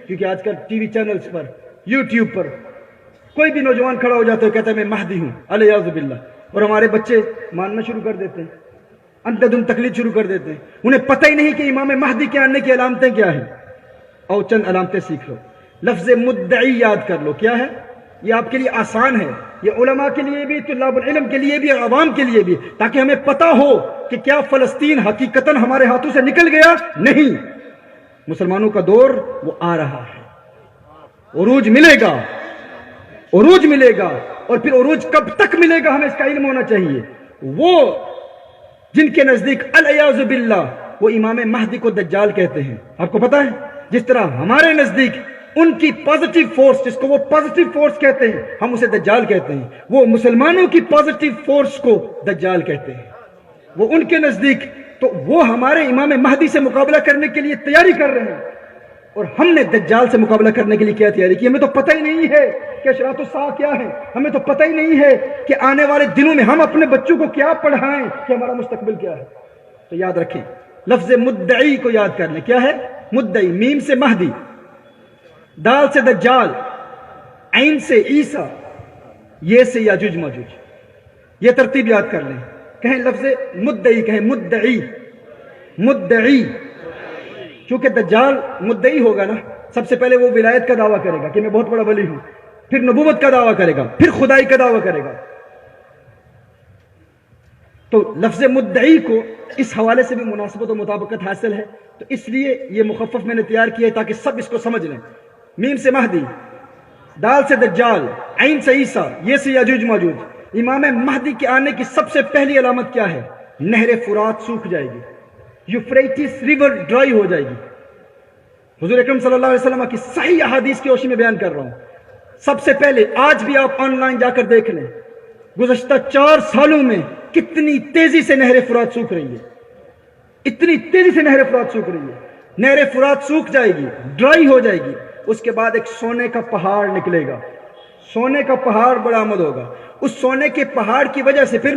کیونکہ آج کل ٹی وی چینلز پر، یوٹیوب پر کوئی بھی نوجوان کھڑا ہو جاتا ہے کہتا ہے میں مہدی ہوں، الیاذ باللہ، اور ہمارے بچے ماننا شروع کر دیتے ہیں، اندھدھند تقلید شروع کر دیتے ہیں، انہیں پتہ ہی نہیں کہ امام مہدی کے آنے کی علامتیں کیا ہیں۔ اور چند علامتیں سیکھ لو، لفظ مدعی یاد کر لو، کیا ہے؟ یہ آپ کے لیے آسان ہے، یہ علماء کے لیے بھی، طلاب العلم کے لیے بھی، عوام کے لیے بھی، تاکہ ہمیں پتہ ہو کہ کیا فلسطین حقیقتاً ہمارے ہاتھوں سے نکل گیا؟ نہیں، مسلمانوں کا دور وہ آ رہا ہے، عروج ملے گا، عروج ملے گا، اور پھر عروج کب تک ملے گا ہمیں اس کا علم ہونا چاہیے۔ وہ جن کے نزدیک الیاذ باللہ وہ امام مہدی کو دجال کہتے ہیں، آپ کو پتہ ہے جس طرح ہمارے نزدیک ان کی پازیٹیو فورس، جس کو وہ پازیٹیو فورس کہتے ہیں، ہم اسے دجال کہتے ہیں، وہ مسلمانوں کی پازیٹیو فورس کو دجال کہتے ہیں، وہ ان کے نزدیک، تو وہ ہمارے امام مہدی سے مقابلہ کرنے کے لیے تیاری کر رہے ہیں، اور ہم نے دجال سے مقابلہ کرنے کے لیے کیا تیاری کی؟ ہمیں تو پتہ ہی نہیں ہے کہ اشراط الساعہ کیا ہے، ہمیں تو پتہ ہی نہیں ہے کہ آنے والے دنوں میں ہم اپنے بچوں کو کیا پڑھائیں، کہ ہمارا مستقبل کیا ہے۔ تو یاد رکھیں، لفظ مدعی کو یاد کر لیں، کیا ہے؟ مدعی، میم سے مہدی، دال سے دجال، عین سے عیسیٰ، یہ سے یاجوج ماجوج، یہ ترتیب یاد کر لیں۔ کہیں لفظ مدعی، کہیں مدعی، مدعی، چونکہ دجال مدعی ہوگا نا، سب سے پہلے وہ ولایت کا دعویٰ کرے گا کہ میں بہت بڑا ولی ہوں، پھر نبوت کا دعویٰ کرے گا، پھر خدائی کا دعویٰ کرے گا۔ تو لفظ مدعی کو اس حوالے سے بھی مناسبت و مطابقت حاصل ہے، تو اس لیے یہ مخفف میں نے تیار کیا ہے تاکہ سب اس کو سمجھ لیں۔ میم سے مہدی، دال سے دجال، عین سے عیسیٰ، یہ سے یاجوج ماجوج۔ امام مہدی کے آنے کی سب سے پہلی علامت کیا ہے؟ نہر فرات سوکھ جائے گی، یوفریٹس ریور ڈرائی ہو جائے گی۔ حضور اکرم صلی اللہ علیہ وسلم کی صحیح احادیث کی روشنی میں بیان کر رہا ہوں۔ سب سے پہلے آج بھی آپ آن لائن جا کر دیکھ لیں، گزشتہ 4 سالوں میں کتنی تیزی سے نہر فرات سوکھ رہی ہے، اتنی تیزی سے نہر فرات سوکھ رہی ہے۔ نہر فرات سوکھ جائے گی، ڈرائی ہو جائے گی، اس کے بعد ایک سونے کا پہاڑ نکلے گا، سونے کا پہاڑ برآمد ہوگا۔ اس سونے کے پہاڑ کی وجہ سے پھر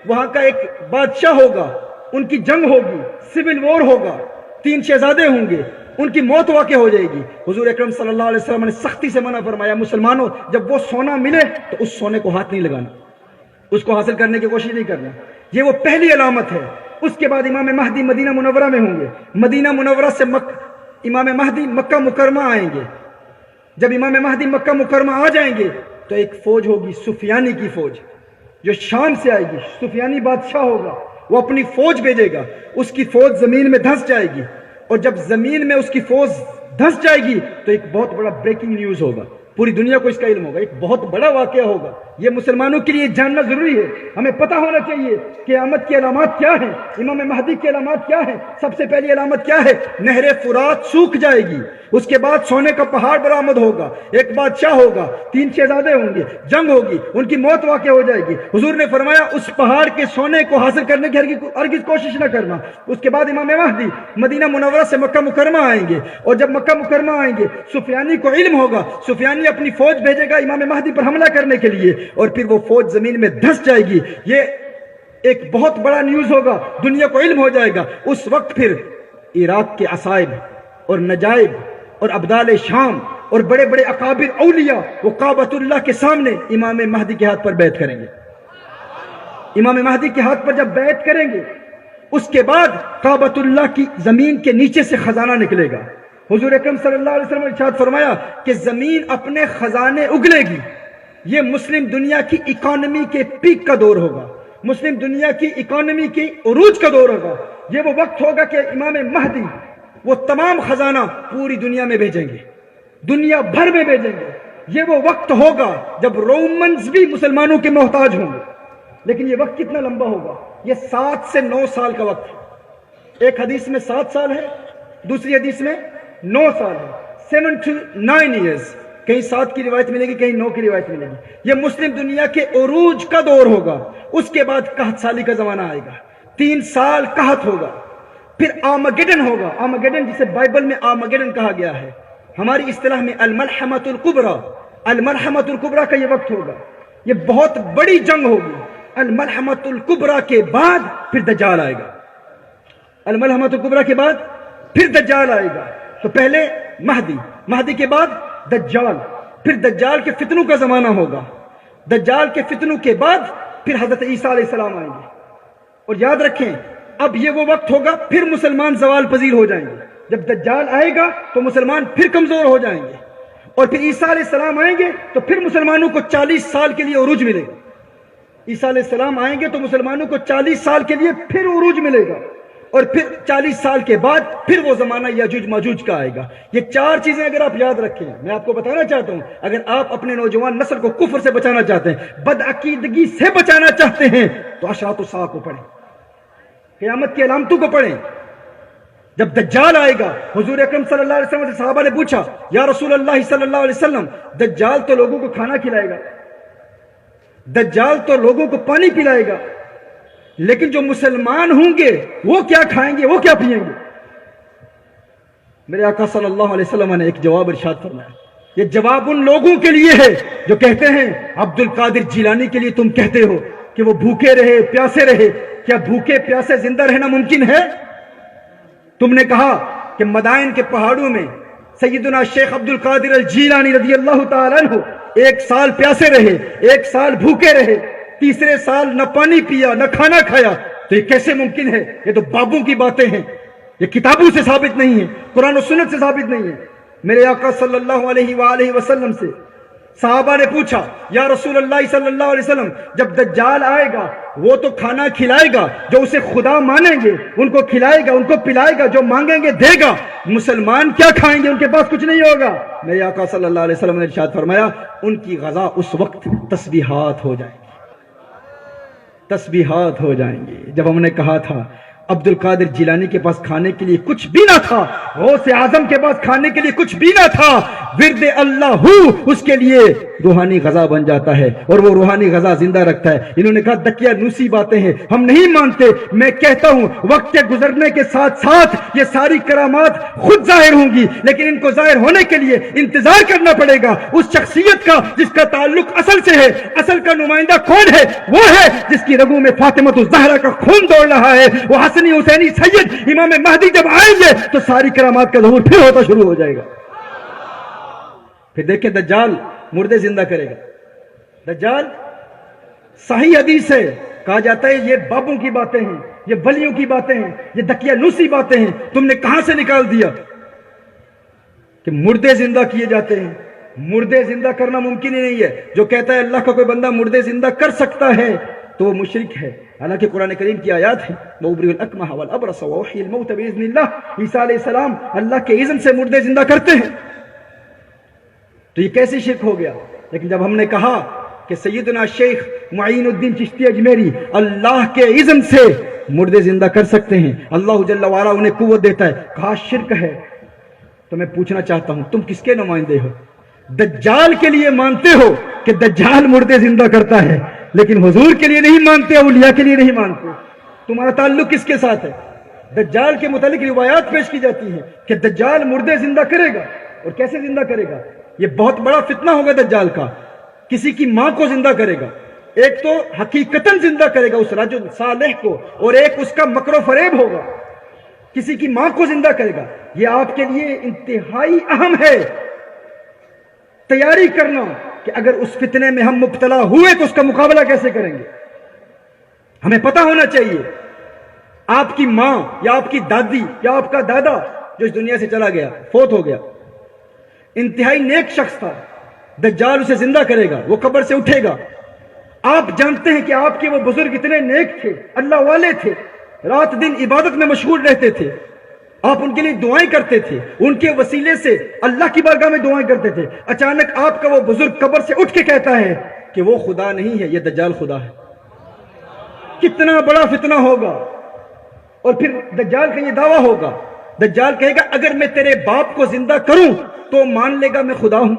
وہاں کا ایک بادشاہ ہوگا، ان کی جنگ ہوگی، سول وار ہوگا، 3 شہزادے ہوں گے، ان کی موت واقع ہو جائے گی۔ حضور اکرم صلی اللہ علیہ وسلم نے سختی سے منع فرمایا، مسلمانوں جب وہ سونا ملے تو اس سونے کو ہاتھ نہیں لگانا، اس کو حاصل کرنے کی کوشش نہیں کرنا۔ یہ وہ پہلی علامت ہے۔ اس کے بعد امام مہدی مدینہ منورہ میں ہوں گے، مدینہ منورہ سے امام مہدی مکہ مکرمہ آئیں گے۔ جب امام مہدی مکہ مکرمہ آ جائیں گے تو ایک فوج ہوگی، سفیانی کی فوج، جو شام سے آئے گی، سفیانی بادشاہ ہوگا، وہ اپنی فوج بھیجے گا، اس کی فوج زمین میں دھنس جائے گی، اور جب زمین میں اس کی فوج دھنس جائے گی تو ایک بہت بڑا بریکنگ نیوز ہوگا، پوری دنیا کو اس کا علم ہوگا، ایک بہت بڑا واقعہ ہوگا۔ یہ مسلمانوں کے لیے جاننا ضروری ہے، ہمیں پتہ ہونا چاہیے کہ قیامت کی علامات کیا ہیں، امام مہدی کی علامات کیا ہیں۔ سب سے پہلی علامت کیا ہے؟ نہر فرات سوکھ جائے گی، اس کے بعد سونے کا پہاڑ برآمد ہوگا، ایک بادشاہ ہوگا، 3 شہزادے ہوں گے، جنگ ہوگی، ان کی موت واقع ہو جائے گی۔ حضور نے فرمایا اس پہاڑ کے سونے کو حاصل کرنے کی ہرگز کوشش نہ کرنا۔ اس کے بعد امام مہدی مدینہ منورہ سے مکہ مکرمہ آئیں گے، اور جب مکہ مکرمہ آئیں گے سفیانی کو علم ہوگا، سفیانی اپنی فوج بھیجے گا امام مہدی پر حملہ کرنے کے لیے، اور پھر وہ فوج زمین میں دھنس جائے گی۔ یہ ایک بہت بڑا نیوز ہوگا، دنیا کو علم ہو جائے گا۔ اس وقت پھر عراق کے عصائب اور نجائب اور ابدال شام اور بڑے بڑے اکابر اولیاء وہ کعبۃ اللہ کے سامنے امام مہدی کے ہاتھ پر بیعت کریں گے۔ امام مہدی کے ہاتھ پر جب بیعت کریں گے، اس کے بعد کعبۃ اللہ کی زمین کے نیچے سے خزانہ نکلے گا۔ حضور اکرم صلی اللہ علیہ وسلم نے ارشاد فرمایا کہ زمین اپنے خزانے اگلے گی۔ یہ مسلم دنیا کی اکانومی کے پیک کا دور ہوگا، مسلم دنیا کی اکانومی کی عروج کا دور ہوگا۔ یہ وہ وقت ہوگا کہ امام مہدی وہ تمام خزانہ پوری دنیا میں بھیجیں گے، دنیا بھر میں بھیجیں گے۔ یہ وہ وقت ہوگا جب رومنز بھی مسلمانوں کے محتاج ہوں گے۔ لیکن یہ وقت کتنا لمبا ہوگا؟ یہ 7 سے 9 سال کا وقت ہے۔ ایک حدیث میں 7 سال ہے، دوسری حدیث میں 9 سال ہے، 7 to 9 years۔ کہیں 7 کی روایت ملے گی، کہیں 9 کی روایت ملے گی۔ یہ مسلم دنیا کے عروج کا دور ہوگا۔ اس کے بعد قحط سالی کا زمانہ آئے گا، 3 سال قحط ہوگا، پھر آرمگیڈن ہوگا۔ آرمگیڈن جسے بائبل میں آرمگیڈن کہا گیا ہے، ہماری اصطلاح میں الملحمۃ الکبریٰ، الملحمۃ الکبریٰ کا یہ وقت ہوگا۔ یہ بہت بڑی جنگ ہوگی۔ الملحمۃ الکبریٰ کے بعد پھر دجال آئے گا، الملحمۃ الکبریٰ کے بعد پھر دجال آئے گا۔ تو پہلے مہدی، مہدی کے بعد دجال، پھر دجال کے فتنوں کا زمانہ ہوگا، دجال کے فتنوں کے بعد پھر حضرت عیسیٰ علیہ السلام آئیں گے۔ اور یاد رکھیں اب یہ وہ وقت ہوگا پھر مسلمان زوال پذیر ہو جائیں گے۔ جب دجال آئے گا تو مسلمان پھر کمزور ہو جائیں گے، اور پھر عیسیٰ علیہ السلام آئیں گے تو پھر مسلمانوں کو 40 سال کے لیے عروج ملے گا۔ عیسیٰ علیہ السلام آئیں گے تو مسلمانوں کو 40 سال کے لیے پھر عروج ملے گا، اور پھر 40 سال کے بعد پھر وہ زمانہ یاجوج ماجوج کا آئے گا۔ یہ 4 چیزیں اگر آپ یاد رکھیں، میں آپ کو بتانا چاہتا ہوں، اگر آپ اپنے نوجوان نسل کو کفر سے بچانا چاہتے ہیں، بدعقیدگی سے بچانا چاہتے ہیں، تو اشراط الساعہ کو پڑھیں، قیامت کی علامتوں کو پڑھیں۔ جب دجال آئے گا، حضور اکرم صلی اللہ علیہ وسلم سے صحابہ نے پوچھا یا رسول اللہ صلی اللہ علیہ وسلم، دجال تو لوگوں کو کھانا کھلائے گا، دجال تو لوگوں کو پانی پلائے گا، لیکن جو مسلمان ہوں گے وہ کیا کھائیں گے، وہ کیا پئیں گے؟ میرے آقا صلی اللہ علیہ وسلم نے ایک جواب ارشاد فرمایا، یہ جواب ان لوگوں کے لیے ہے جو کہتے ہیں عبد القادر جیلانی کے لیے تم کہتے ہو کہ وہ بھوکے رہے پیاسے رہے، کیا بھوکے پیاسے زندہ رہنا ممکن ہے؟ تم نے کہا کہ مدائن کے پہاڑوں میں سیدنا شیخ عبد القادر الجیلانی رضی اللہ تعالیٰ عنہ 1 سال پیاسے رہے، 1 سال بھوکے رہے، تیسرے سال نہ پانی پیا نہ کھانا کھایا، تو یہ کیسے ممکن ہے؟ یہ تو بابوں کی باتیں ہیں، یہ کتابوں سے ثابت نہیں ہے، قرآن و سنت سے ثابت نہیں ہے۔ میرے آقا صلی اللہ علیہ وآلہ وسلم سے صحابہ نے پوچھا یا رسول اللہ صلی اللہ علیہ وسلم، جب دجال آئے گا وہ تو کھانا کھلائے گا، جو اسے خدا مانیں گے ان کو کھلائے گا، ان کو پلائے گا، جو مانگیں گے دے گا، مسلمان کیا کھائیں گے؟ ان کے پاس کچھ نہیں ہوگا۔ میرے آقا صلی اللہ علیہ وسلم نے ارشاد فرمایا ان کی غذا اس وقت تسبیحات ہو جائیں گی، تسبیحات ہو جائیں گی۔ جب ہم نے کہا تھا عبد القادر جیلانی کے پاس کھانے کے لیے کچھ بھی نہ تھا، غوث اعظم کے پاس کھانے کے لیے کچھ بھی نہ تھا، ورد اللہ اس کے لیے روحانی غذا بن جاتا ہے اور وہ روحانی غذا زندہ رکھتا ہے۔ انہوں نے کہا دکیا نوسی باتیں ہیں، ہم نہیں مانتے۔ میں کہتا ہوں وقت کے گزرنے کے ساتھ ساتھ یہ ساری کرامات خود ظاہر ہوں گی، لیکن ان کو ظاہر ہونے کے لیے انتظار کرنا پڑے گا اس شخصیت کا جس کا تعلق اصل سے ہے۔ اصل کا نمائندہ کون ہے؟ وہ ہے جس کی رگوں میں فاطمہ الزہرا کا خون دوڑ رہا ہے، وہ حسنی حسینی سید امام مہدی جب آئیں گے تو ساری کرامات کا ظہور پھر ہوتا شروع ہو جائے گا۔ پھر دیکھیں دجال مردے زندہ کرے گا۔ دجال صحیح حدیث ہے، کہا جاتا ہے یہ بابوں کی باتیں ہیں، یہ ولیوں کی باتیں ہیں، یہ دکیا نوسی باتیں ہیں، تم نے کہاں سے نکال دیا کہ مردے زندہ کیے جاتے ہیں؟ مردے زندہ کرنا ممکن ہی نہیں ہے۔ جو کہتا ہے اللہ کا کوئی بندہ مردے زندہ کر سکتا ہے تو وہ مشرک ہے، حالانکہ قرآن کریم کی آیات ہیں وَأُبْرِئُ الْأَكْمَحَ وَالْأَبْرَصَ وَأُحْيِي الْمَوْتَ بِإِذْنِ اللَّهِ۔ عیسیٰ علیہ السلام اللہ کے اذن سے مردے زندہ کرتے ہیں، تو یہ کیسے شرک ہو گیا؟ لیکن جب ہم نے کہا کہ سیدنا شیخ معین الدین چشتی اجمیری اللہ کے اذن سے مردے زندہ کر سکتے ہیں، اللہ جل وعلا انہیں قوت دیتا ہے، کہا شرک ہے، تو میں پوچھنا چاہتا ہوں تم کس کے نمائندے ہو؟ دجال کے لیے مانتے ہو کہ دجال مردے زندہ کرتا ہے، لیکن حضور کے لیے نہیں مانتے، اولیاء کے لیے نہیں مانتے۔ تمہارا تعلق کس کے ساتھ ہے؟ دجال کے متعلق روایات پیش کی جاتی ہیں کہ دجال مردے زندہ کرے گا، اور کیسے زندہ کرے گا؟ یہ بہت بڑا فتنہ ہوگا دجال کا، کسی کی ماں کو زندہ کرے گا، ایک تو حقیقتاً زندہ کرے گا اس رجل صالح کو، اور ایک اس کا مکر و فریب ہوگا، کسی کی ماں کو زندہ کرے گا۔ یہ آپ کے لیے انتہائی اہم ہے تیاری کرنا کہ اگر اس فتنے میں ہم مبتلا ہوئے تو اس کا مقابلہ کیسے کریں گے۔ ہمیں پتہ ہونا چاہیے آپ کی ماں یا آپ کی دادی یا آپ کا دادا جو اس دنیا سے چلا گیا، فوت ہو گیا، انتہائی نیک شخص تھا، دجال اسے زندہ کرے گا، وہ قبر سے اٹھے گا۔ آپ جانتے ہیں کہ آپ کے وہ بزرگ اتنے نیک تھے، اللہ والے تھے، رات دن عبادت میں مشغول رہتے تھے، آپ ان کے لیے دعائیں کرتے تھے، ان کے وسیلے سے اللہ کی بارگاہ میں دعائیں کرتے تھے۔ اچانک آپ کا وہ بزرگ قبر سے اٹھ کے کہتا ہے کہ وہ خدا نہیں ہے، یہ دجال خدا ہے۔ کتنا بڑا فتنہ ہوگا۔ اور پھر دجال کا یہ دعویٰ ہوگا، دجال کہے گا اگر میں تیرے باپ کو زندہ کروں تو مان لے گا میں خدا ہوں،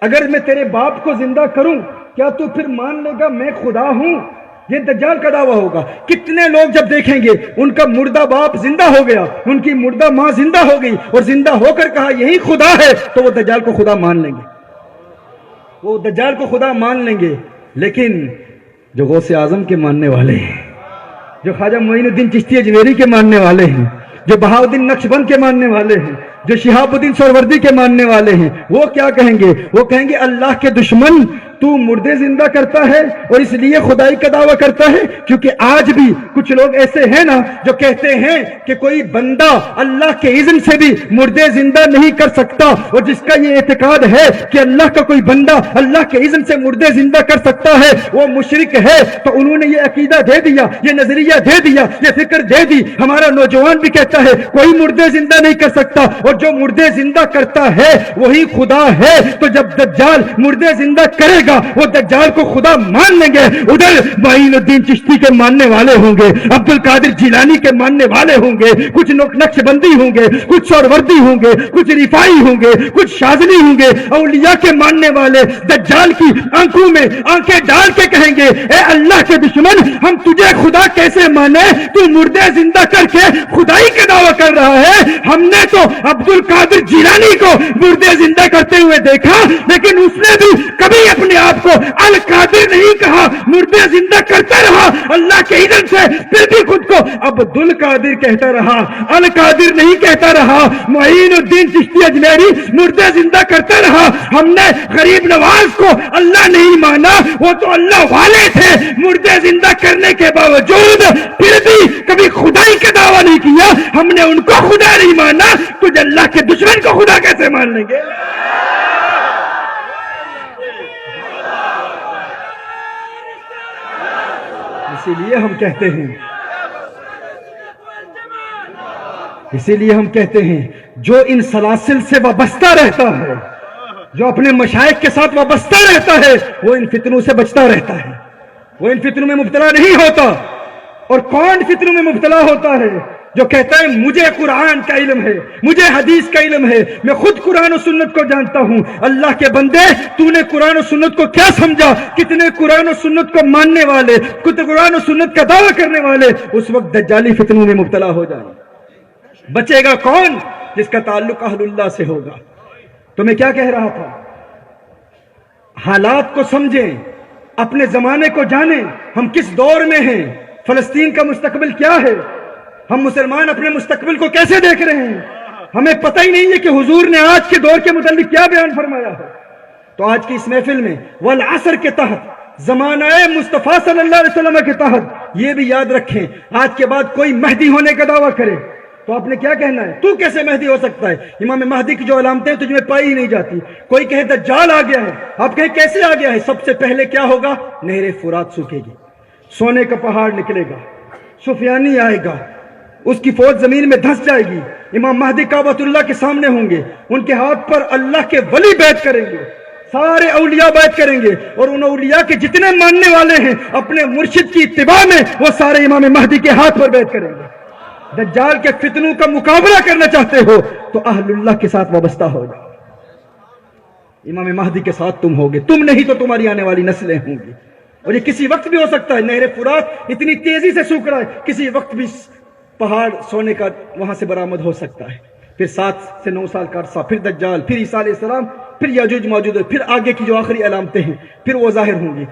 اگر میں تیرے باپ کو زندہ کروں کیا تو پھر مان لے گا میں خدا ہوں؟ یہ دجال کا دعویٰ ہوگا۔ کتنے لوگ جب دیکھیں گے ان کا مردہ باپ زندہ ہو گیا، ان کی مردہ ماں زندہ ہو گئی اور زندہ ہو کر کہا یہی خدا ہے، تو وہ دجال کو خدا مان لیں گے، وہ دجال کو خدا مان لیں گے۔ لیکن جو غوث اعظم کے ماننے والے ہیں، جو خواجہ معین الدین چشتی اجمیری کے ماننے والے ہیں، جو بہاؤدین نقشبند کے ماننے والے ہیں، جو شہاب الدین سہروردی کے ماننے والے ہیں، وہ کیا کہیں گے؟ وہ کہیں گے اللہ کے دشمن تو مردے زندہ کرتا ہے اور اس لیے خدائی کا دعویٰ کرتا ہے، کیونکہ آج بھی کچھ لوگ ایسے ہیں نا جو کہتے ہیں کہ کوئی بندہ اللہ کے اذن سے بھی مردے زندہ نہیں کر سکتا، اور جس کا یہ اعتقاد ہے کہ اللہ کا کوئی بندہ اللہ کے اذن سے مردے زندہ کر سکتا ہے وہ مشرک ہے۔ تو انہوں نے یہ عقیدہ دے دیا، یہ نظریہ دے دیا، یہ فکر دے دی۔ ہمارا نوجوان بھی کہتا ہے کوئی مردے زندہ نہیں کر سکتا، اور جو مردے زندہ کرتا ہے وہی خدا ہے۔ تو جب دجال مردے زندہ کرے گا وہ دجال کو خدا مان لیں گے۔ ادھر معین الدین چشتی کے ماننے والے ہوں گے، عبد القادر جیلانی کے ماننے والے ہوں گے، کچھ نقش بندی ہوں گے، کچھ سہروردی ہوں گے، کچھ رفاعی ہوں گے، کچھ شاذلی ہوں گے۔ اولیاء کے ماننے والے دجال کی آنکھوں میں آنکھیں ڈال کے کہیں گے اے اللہ کے دشمن ہم تجھے خدا کیسے مانے؟ تو مردے زندہ کر کے خدائی کا دعویٰ کر رہا ہے۔ ہم نے تو عبد القادر جیلانی کو مردے زندہ کرتے ہوئے دیکھا، لیکن اس نے بھی کبھی اپنے آپ کو القادر نہیں کہا، مردے زندہ کرتا رہا اللہ کے اذن سے، پھر بھی خود کو عبد القادر کہتا رہا، القادر نہیں کہتا رہا۔ معین الدین چشتی اجمیری مردے زندہ کرتا رہا۔ ہم نے غریب نواز کو اللہ نہیں مانا، وہ تو اللہ والے تھے، مردے زندہ کرنے کے باوجود پھر بھی کبھی خدائی کا دعویٰ نہیں کیا۔ ہم نے ان کو خدا نہیں مانا، تجھے اللہ کے دشمن کو خدا کیسے مان لیں گے؟ اسی لیے ہم کہتے ہیں جو ان سلاسل سے وابستہ رہتا ہے، جو اپنے مشائخ کے ساتھ وابستہ رہتا ہے، وہ ان فتنوں سے بچتا رہتا ہے، وہ ان فتنوں میں مبتلا نہیں ہوتا۔ اور کون فتنوں میں مبتلا ہوتا ہے؟ جو کہتا ہے مجھے قرآن کا علم ہے، مجھے حدیث کا علم ہے، میں خود قرآن و سنت کو جانتا ہوں۔ اللہ کے بندے تو نے قرآن و سنت کو کیا سمجھا؟ کتنے قرآن و سنت کو ماننے والے، کتنے قرآن و سنت کا دعویٰ کرنے والے اس وقت دجالی فتنوں میں مبتلا ہو جائیں۔ بچے گا کون؟ جس کا تعلق اہل اللہ سے ہوگا۔ تو میں کیا کہہ رہا تھا؟ حالات کو سمجھیں، اپنے زمانے کو جانیں، ہم کس دور میں ہیں، فلسطین کا مستقبل کیا ہے، ہم مسلمان اپنے مستقبل کو کیسے دیکھ رہے ہیں۔ ہمیں پتہ ہی نہیں ہے کہ حضور نے آج کے دور کے متعلق کیا بیان فرمایا ہے۔ تو آج کی اس محفل میں والعصر کے تحت، زمانہ مصطفیٰ صلی اللہ علیہ وسلم کے تحت یہ بھی یاد رکھیں، آج کے بعد کوئی مہدی ہونے کا دعویٰ کرے تو آپ نے کیا کہنا ہے؟ تو کیسے مہدی ہو سکتا ہے؟ امام مہدی کی جو علامتیں تجھ میں پائی ہی نہیں جاتی۔ کوئی کہے دجال آ گیا ہے، آپ کہیں کیسے آ گیا ہے؟ سب سے پہلے کیا ہوگا؟ نہر فرات سوکھے گی، سونے کا پہاڑ نکلے گا، سفیانی آئے گا، اس کی فوج زمین میں دھس جائے گی۔ امام مہدی کعبۃ اللہ کے سامنے ہوں گے، ان کے ہاتھ پر اللہ کے ولی بیعت کریں گے، سارے اولیاء بیعت کریں گے، اور ان اولیاء کے جتنے ماننے والے ہیں اپنے مرشد کی اتباع میں وہ سارے امام مہدی کے ہاتھ پر بیعت کریں گے۔ دجال کے فتنوں کا مقابلہ کرنا چاہتے ہو تو اہل اللہ کے ساتھ وابستہ ہو جاؤ، امام مہدی کے ساتھ تم ہوگے، تم نہیں تو تمہاری آنے والی نسلیں ہوں گی۔ اور یہ کسی وقت بھی ہو سکتا ہے، نہر فرات اتنی تیزی سے سوکھ رہا ہے، کسی وقت بھی پہاڑ سونے کا وہاں سے برآمد ہو سکتا ہے۔ پھر 7 سے 9 سال کا عرصہ، پھر دجال، پھر عیسیٰ علیہ السلام، پھر یاجوج ماجوج، پھر آگے کی جو آخری علامتیں ہیں پھر وہ ظاہر ہوں گی۔